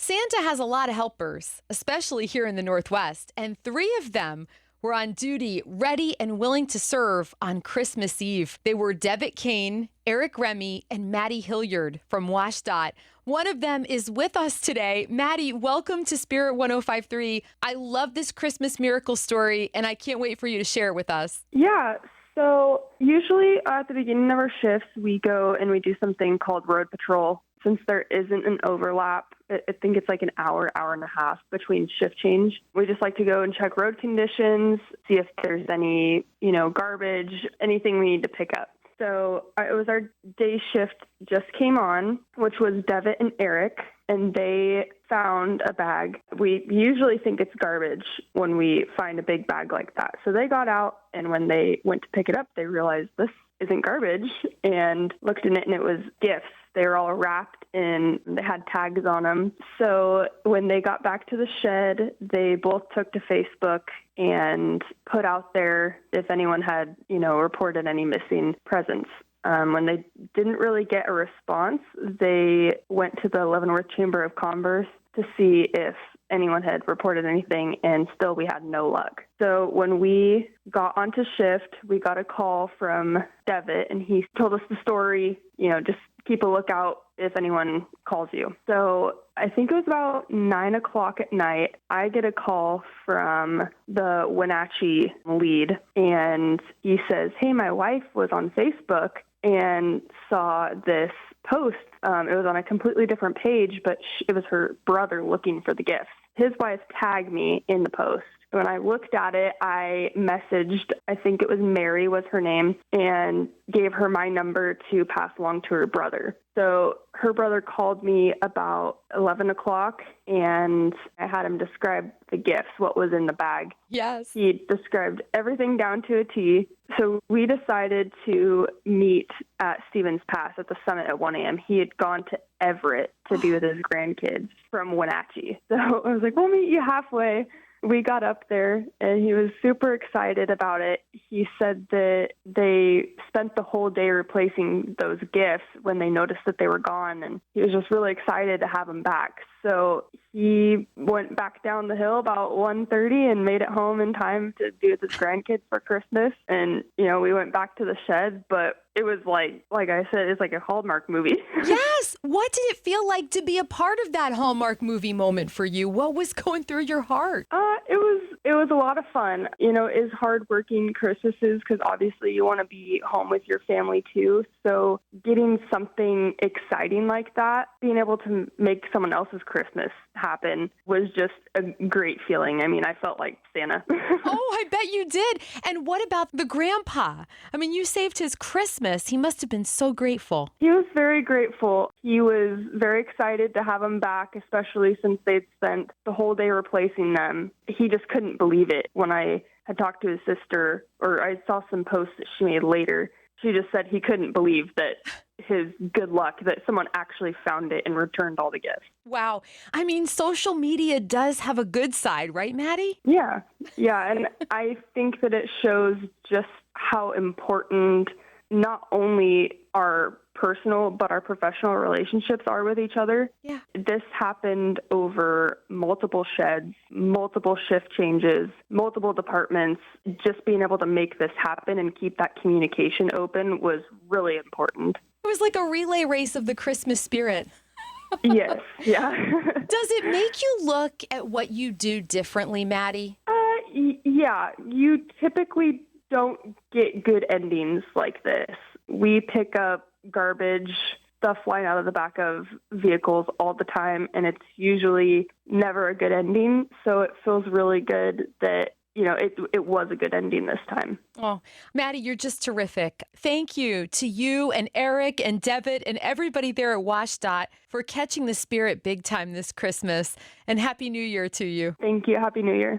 Santa has a lot of helpers, especially here in the Northwest, and 3 of them were on duty, ready and willing to serve on Christmas Eve. They were Devitt Kane, Eric Remy, and Maddie Hilliard from WSDOT. One of them is with us today. Maddie, welcome to Spirit 105.3. I love this Christmas miracle story, and I can't wait for you to share it with us. Yeah, so usually at the beginning of our shifts, we go and we do something called road patrol. Since there isn't an overlap, I think it's like an hour and a half between shift change. We just like to go and check road conditions, see if there's any, garbage, anything we need to pick up. So it was our day shift just came on, which was Devitt and Eric, and they found a bag. We usually think it's garbage when we find a big bag like that. So they got out, and when they went to pick it up, they realized this isn't garbage and looked in it, and it was gifts. They were all wrapped and they had tags on them. So when they got back to the shed, they both took to Facebook and put out there if anyone had, reported any missing presents. When they didn't really get a response, they went to the Leavenworth Chamber of Commerce to see if anyone had reported anything, and still we had no luck. So when we got onto shift, we got a call from Devitt, and he told us the story, just keep a lookout if anyone calls you. So I think it was about 9 o'clock at night, I get a call from the Wenatchee lead, and he says, hey, my wife was on Facebook and saw this post. It was on a completely different page, but it was her brother looking for the gifts. His wife tagged me in the post. When I looked at it, I messaged, I think it was Mary was her name, and gave her my number to pass along to her brother. So her brother called me about 11 o'clock, and I had him describe the gifts, what was in the bag. Yes. He described everything down to a T. So we decided to meet at Stevens Pass at the summit at 1 a.m. He had gone to Everett to be with his grandkids from Wenatchee. So I was like, we'll meet you halfway. We got up there, and he was super excited about it. He said that they spent the whole day replacing those gifts when they noticed that they were gone, and he was just really excited to have them back. So he went back down the hill about 1:30 and made it home in time to be with his grandkids for Christmas. And, we went back to the shed, but it was like I said, it's like a Hallmark movie. Yes. What did it feel like to be a part of that Hallmark movie moment for you? What was going through your heart? It was a lot of fun. It's hard-working Christmases because obviously you want to be home with your family too. So getting something exciting like that, being able to make someone else's Christmas happen was just a great feeling. I mean, I felt like Santa. Oh, I bet you did. And what about the grandpa? I mean, you saved his Christmas. He must have been so grateful. He was very grateful. He was very excited to have them back, especially since they'd spent the whole day replacing them. He just couldn't believe it. When I had talked to his sister, or I saw some posts that she made later, she just said he couldn't believe that his good luck that someone actually found it and returned all the gifts. Wow. I mean, social media does have a good side, right, Maddie? Yeah. And I think that it shows just how important not only our personal but our professional relationships are with each other. Yeah. This happened over multiple sheds, multiple shift changes, multiple departments. Just being able to make this happen and keep that communication open was really important. It was like a relay race of the Christmas spirit. Yes, yeah. Does it make you look at what you do differently, Maddie? Yeah, you typically don't get good endings like this. We pick up garbage, stuff flying out of the back of vehicles all the time, and it's usually never a good ending. So it feels really good that it was a good ending this time. Oh, Maddie, you're just terrific. Thank you to you and Eric and Devitt and everybody there at WSDOT for catching the spirit big time this Christmas. And Happy New Year to you. Thank you. Happy New Year.